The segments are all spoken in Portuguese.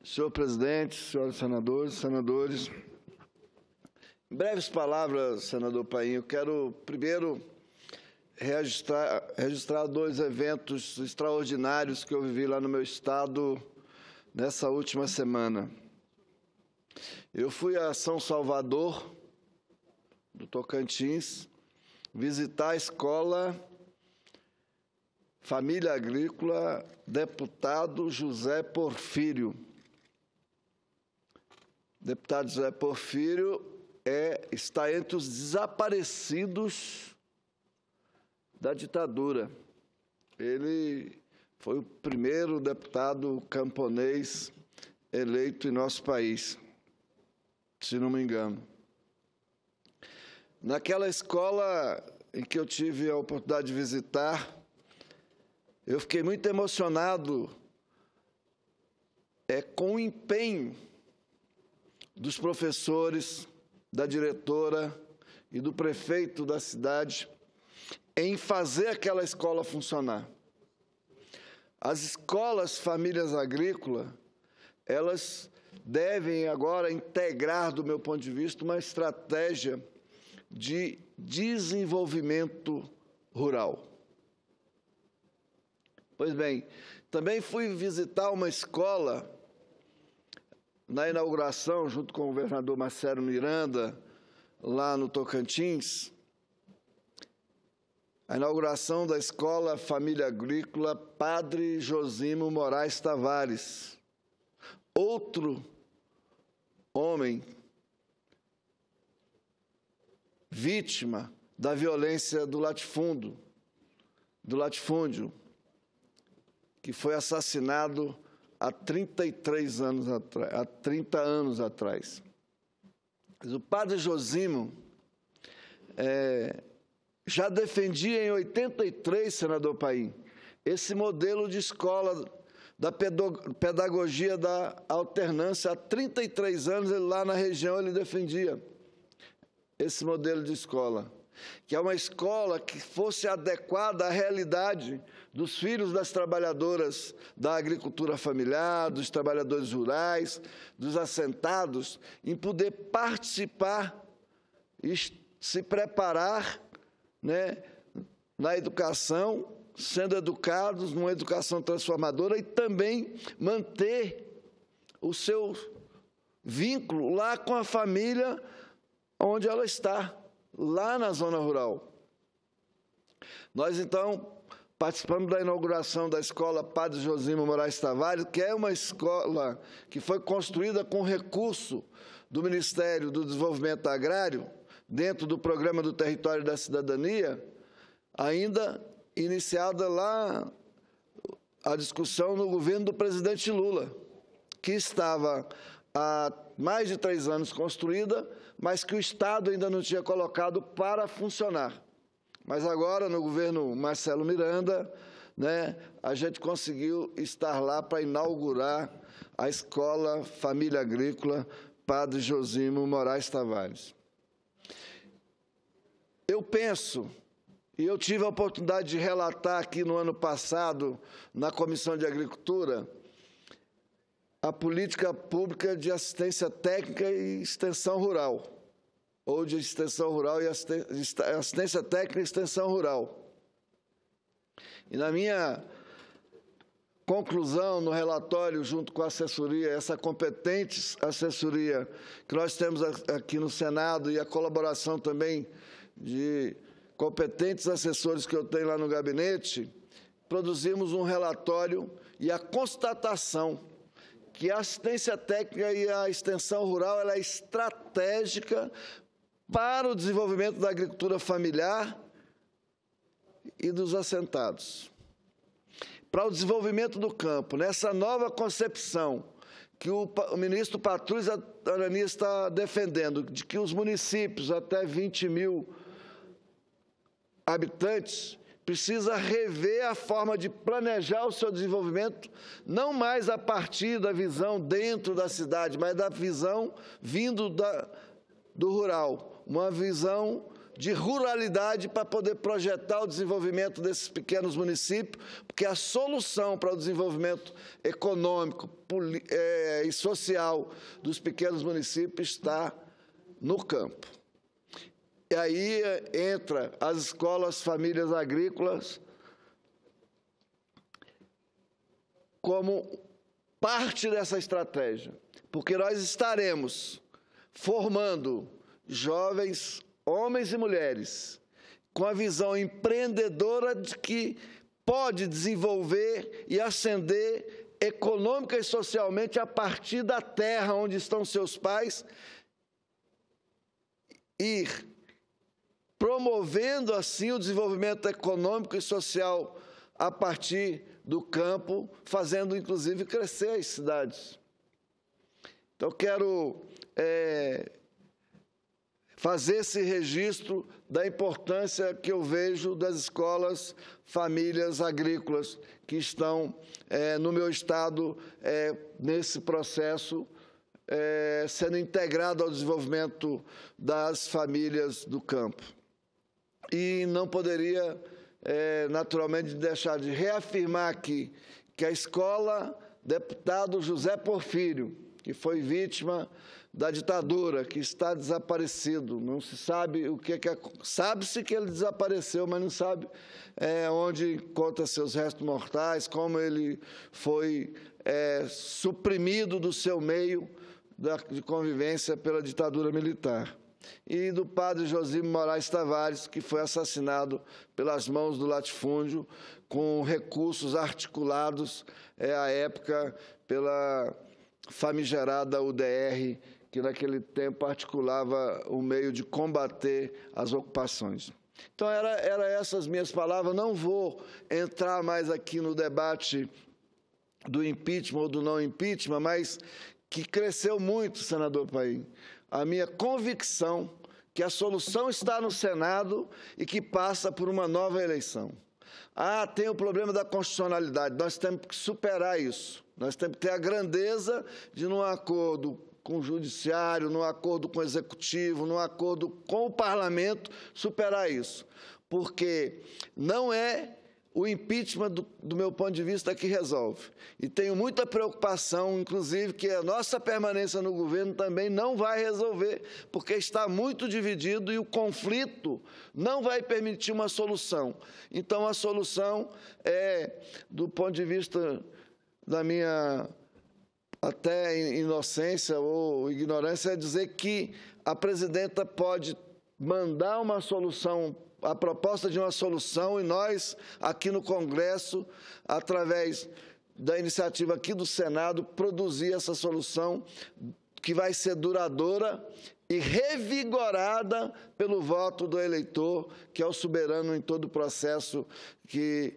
Senhor presidente, senhores senadores, em breves palavras, senador Paim, eu quero primeiro registrar dois eventos extraordinários que eu vivi lá no meu estado nessa última semana. Eu fui a São Salvador, do Tocantins, visitar a escola Família Agrícola Deputado José Porfírio. Deputado José Porfírio está entre os desaparecidos da ditadura. Ele foi o primeiro deputado camponês eleito em nosso país, se não me engano. Naquela escola em que eu tive a oportunidade de visitar, eu fiquei muito emocionado com o empenho dos professores, da diretora e do prefeito da cidade em fazer aquela escola funcionar. As escolas famílias agrícolas, elas devem agora integrar, do meu ponto de vista, uma estratégia de desenvolvimento rural. Pois bem, também fui visitar uma escola na inauguração, junto com o governador Marcelo Miranda, lá no Tocantins, a inauguração da Escola Família Agrícola Padre Josimo Moraes Tavares, outro homem vítima da violência do latifúndio, que foi assassinado há 33 anos atrás, há 30 anos atrás. Mas o padre Josimo já defendia em 83, senador Paim, esse modelo de escola da pedagogia da alternância. Há 33 anos, lá na região, ele defendia esse modelo de escola, que é uma escola que fosse adequada à realidade dos filhos das trabalhadoras da agricultura familiar, dos trabalhadores rurais, dos assentados, em poder participar e se preparar, na educação, sendo educados numa educação transformadora, e também manter o seu vínculo lá com a família onde ela está, lá na zona rural. Nós, então, participamos da inauguração da Escola Padre Josimo Moraes Tavares, que é uma escola que foi construída com recurso do Ministério do Desenvolvimento Agrário, dentro do Programa do Território da Cidadania, ainda iniciada lá a discussão no governo do presidente Lula, que estava há mais de 3 anos construída, mas que o Estado ainda não tinha colocado para funcionar. Mas agora, no governo Marcelo Miranda, a gente conseguiu estar lá para inaugurar a Escola Família Agrícola Padre Josimo Moraes Tavares. Eu penso, e eu tive a oportunidade de relatar aqui no ano passado, na Comissão de Agricultura, a política pública de assistência técnica e extensão rural, ou de extensão rural e assistência técnica e extensão rural. E na minha conclusão, no relatório, junto com a assessoria, essa competente assessoria que nós temos aqui no Senado, e a colaboração também de competentes assessores que eu tenho lá no gabinete, produzimos um relatório e a constatação que a assistência técnica e a extensão rural ela é estratégica para o desenvolvimento da agricultura familiar e dos assentados. Para o desenvolvimento do campo, nessa nova concepção que o ministro Patrus Arani está defendendo, de que os municípios até 20 mil habitantes precisa rever a forma de planejar o seu desenvolvimento, não mais a partir da visão dentro da cidade, mas da visão vindo do rural, uma visão de ruralidade para poder projetar o desenvolvimento desses pequenos municípios, porque a solução para o desenvolvimento econômico e social dos pequenos municípios está no campo. E aí entra as escolas famílias agrícolas como parte dessa estratégia, porque nós estaremos formando jovens, homens e mulheres, com a visão empreendedora de que pode desenvolver e ascender econômica e socialmente a partir da terra onde estão seus pais, e promovendo assim o desenvolvimento econômico e social a partir do campo, fazendo inclusive crescer as cidades. Então, quero fazer esse registro da importância que eu vejo das escolas famílias agrícolas que estão no meu estado nesse processo, sendo integrado ao desenvolvimento das famílias do campo. E não poderia, naturalmente, deixar de reafirmar aqui que a escola deputado José Porfírio, que foi vítima da ditadura, que está desaparecido, não se sabe o que é. Sabe-se que ele desapareceu, mas não sabe onde encontra seus restos mortais, como ele foi suprimido do seu meio de convivência pela ditadura militar. E do padre Josimo Moraes Tavares, que foi assassinado pelas mãos do latifúndio, com recursos articulados à época pela famigerada UDR, que naquele tempo articulava o meio de combater as ocupações. Então, eram essas minhas palavras. Não vou entrar mais aqui no debate do impeachment ou do não impeachment, mas que cresceu muito, senador Paim, a minha convicção que a solução está no Senado e que passa por uma nova eleição. Tem o problema da constitucionalidade, nós temos que superar isso. Nós temos que ter a grandeza de, num acordo com o Judiciário, num acordo com o Executivo, num acordo com o Parlamento, superar isso. Porque não é o impeachment, do meu ponto de vista, que resolve. E tenho muita preocupação, inclusive, que a nossa permanência no governo também não vai resolver, porque está muito dividido e o conflito não vai permitir uma solução. Então, a solução do ponto de vista da minha até inocência ou ignorância, é dizer que a presidenta pode mandar uma solução, a proposta de uma solução, e nós, aqui no Congresso, através da iniciativa aqui do Senado, produzir essa solução que vai ser duradoura e revigorada pelo voto do eleitor, que é o soberano em todo o processo de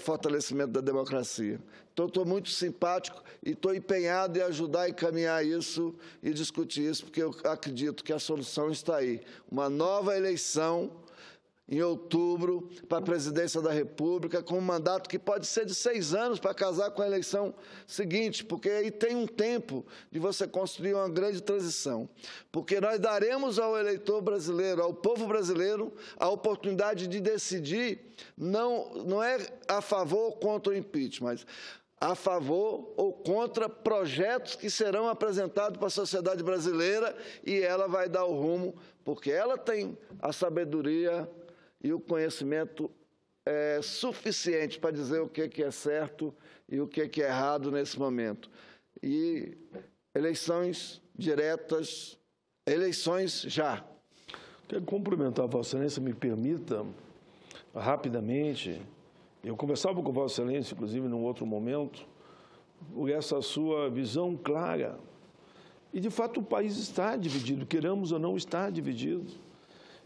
fortalecimento da democracia. Então, estou muito simpático e estou empenhado em ajudar a encaminhar isso e discutir isso, porque eu acredito que a solução está aí. Uma nova eleição em outubro para a presidência da República, com um mandato que pode ser de 6 anos para casar com a eleição seguinte, porque aí tem um tempo de você construir uma grande transição. Porque nós daremos ao eleitor brasileiro, ao povo brasileiro, a oportunidade de decidir, não é a favor ou contra o impeachment, mas a favor ou contra projetos que serão apresentados para a sociedade brasileira, e ela vai dar o rumo, porque ela tem a sabedoria e o conhecimento suficiente para dizer o que é certo e o que é errado nesse momento. E eleições diretas, eleições já. Quero cumprimentar a Vossa Excelência, me permita, rapidamente. Eu conversava com Vossa Excelência, inclusive, num outro momento, por essa sua visão clara. E, de fato, o país está dividido, queiramos ou não, está dividido.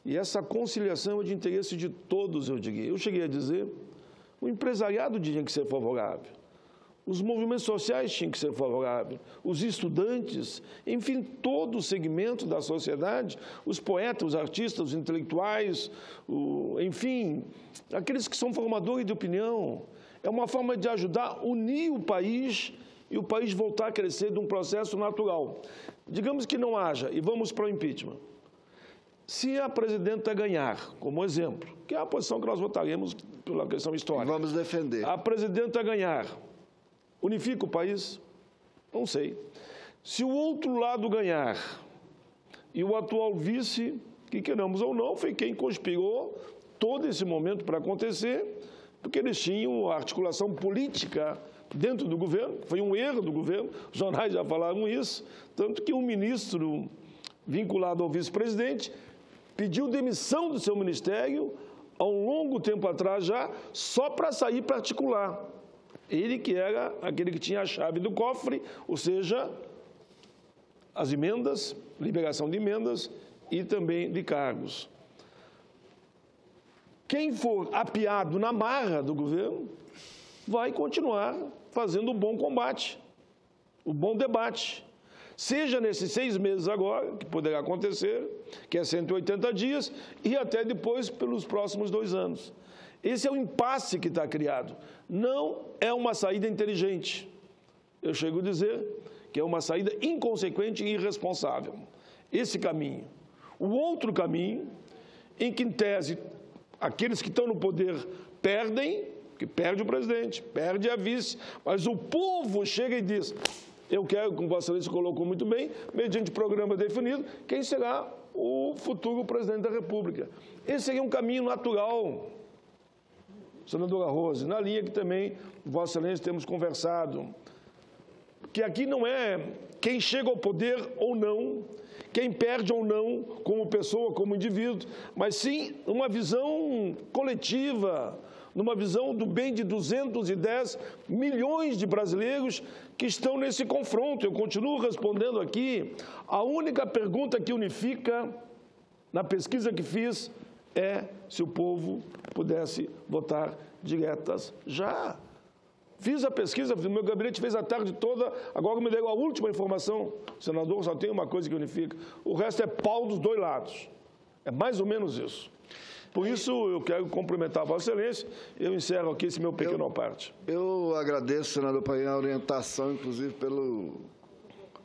E essa conciliação é de interesse de todos, eu diria. Eu cheguei a dizer, o empresariado tinha que ser favorável, os movimentos sociais tinham que ser favoráveis, os estudantes, enfim, todo o segmento da sociedade, os poetas, os artistas, os intelectuais, enfim, aqueles que são formadores de opinião. É uma forma de ajudar a unir o país e o país voltar a crescer de um processo natural. Digamos que não haja, e vamos para o impeachment. Se a presidenta ganhar, como exemplo, que é a posição que nós votaremos pela questão histórica. Vamos defender. A presidenta ganhar, unifica o país? Não sei. Se o outro lado ganhar e o atual vice, que queiramos ou não, foi quem conspirou todo esse momento para acontecer, porque eles tinham a articulação política dentro do governo, foi um erro do governo, os jornais já falaram isso, tanto que um ministro vinculado ao vice-presidente pediu demissão do seu ministério há um longo tempo atrás já, só para sair para articular. Ele que era aquele que tinha a chave do cofre, ou seja, as emendas, liberação de emendas e também de cargos. Quem for apiado na marra do governo vai continuar fazendo o bom combate, o bom debate. Seja nesses 6 meses agora, que poderá acontecer, que é 180 dias, e até depois pelos próximos 2 anos. Esse é o impasse que está criado. Não é uma saída inteligente. Eu chego a dizer que é uma saída inconsequente e irresponsável. Esse caminho. O outro caminho, em que, em tese, aqueles que estão no poder perdem, que perde o presidente, perde a vice, mas o povo chega e diz: eu quero, como Vossa Excelência colocou muito bem, mediante programa definido, quem será o futuro presidente da República. Esse seria um caminho natural, senadora Rose, na linha que também Vossa Excelência temos conversado, que aqui não é quem chega ao poder ou não, quem perde ou não, como pessoa, como indivíduo, mas sim uma visão coletiva, numa visão do bem de 210 milhões de brasileiros que estão nesse confronto. Eu continuo respondendo aqui. A única pergunta que unifica, na pesquisa que fiz, é se o povo pudesse votar diretas já. Fiz a pesquisa, o meu gabinete fez a tarde toda, agora me deu a última informação. Senador, só tem uma coisa que unifica. O resto é pau dos 2 lados. É mais ou menos isso. Por isso, eu quero cumprimentar a Vossa Excelência. Eu encerro aqui esse meu pequeno parte. Eu agradeço, senador Paim, a orientação, inclusive, pela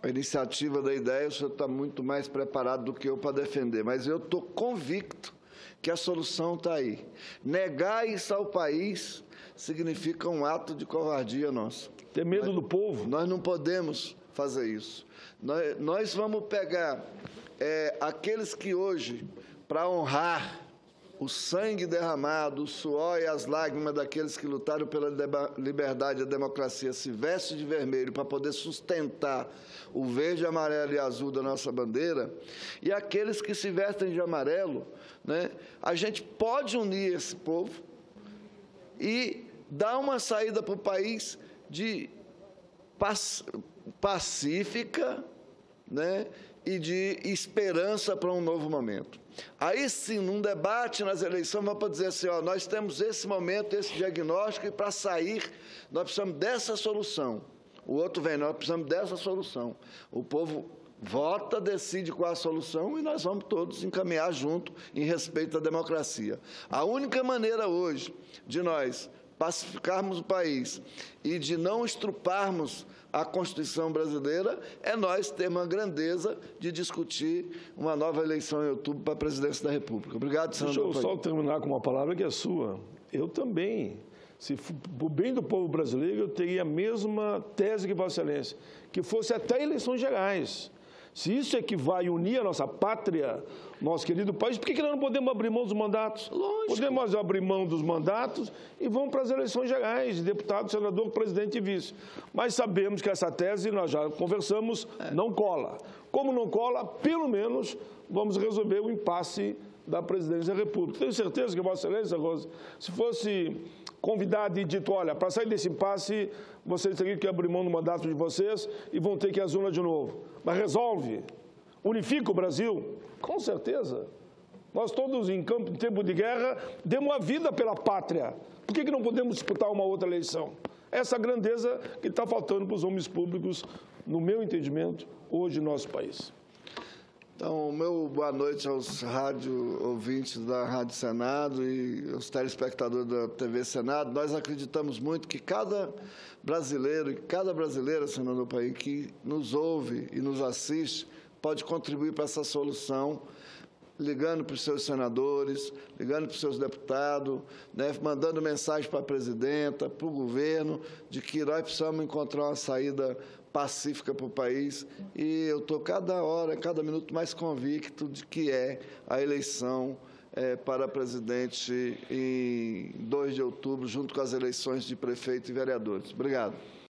iniciativa da ideia. O senhor está muito mais preparado do que eu para defender. Mas eu estou convicto que a solução está aí. Negar isso ao país significa um ato de covardia nossa. Ter medo do povo. Nós não podemos fazer isso. Nós vamos pegar aqueles que hoje, para honrar o sangue derramado, o suor e as lágrimas daqueles que lutaram pela liberdade e a democracia, se vestem de vermelho para poder sustentar o verde, amarelo e azul da nossa bandeira, e aqueles que se vestem de amarelo, né, a gente pode unir esse povo e dar uma saída para o país de pacífica, né, e de esperança para um novo momento. Aí sim, num debate nas eleições, vamos para dizer assim, ó, nós temos esse momento, esse diagnóstico, e para sair, nós precisamos dessa solução. O outro vem, nós precisamos dessa solução. O povo vota, decide qual a solução e nós vamos todos encaminhar junto em respeito à democracia. A única maneira hoje de nós pacificarmos o país e de não estruparmos a Constituição brasileira é nós termos a grandeza de discutir uma nova eleição em outubro para a presidência da República. Obrigado, senador. Deixa eu só terminar com uma palavra que é sua. Eu também, se por bem do povo brasileiro, eu teria a mesma tese que Vossa Excelência, que fosse até eleições gerais. Se isso é que vai unir a nossa pátria, nosso querido país, por que nós não podemos abrir mão dos mandatos? Lógico. Podemos abrir mão dos mandatos e vamos para as eleições gerais, de deputado, senador, presidente e vice. Mas sabemos que essa tese, nós já conversamos, não cola. Como não cola, pelo menos vamos resolver o impasse da presidência da República. Tenho certeza que Vossa Excelência, Rosa, se fosse convidado e dito, olha, para sair desse impasse, vocês teriam que abrir mão do mandato de vocês e vão ter que ir às urnas de novo. Mas resolve, unifica o Brasil, com certeza. Nós todos em tempo de guerra demos a vida pela pátria. Por que não podemos disputar uma outra eleição? Essa grandeza que está faltando para os homens públicos, no meu entendimento, hoje no nosso país. Então, meu boa noite aos ouvintes da Rádio Senado e aos telespectadores da TV Senado. Nós acreditamos muito que cada brasileiro e cada brasileira, senador Paim, que nos ouve e nos assiste, pode contribuir para essa solução, ligando para os seus senadores, ligando para os seus deputados, né, mandando mensagem para a presidenta, para o governo, de que nós precisamos encontrar uma saída pacífica para o país. E eu estou cada hora, cada minuto mais convicto de que é a eleição para presidente em 2 de outubro, junto com as eleições de prefeito e vereadores. Obrigado.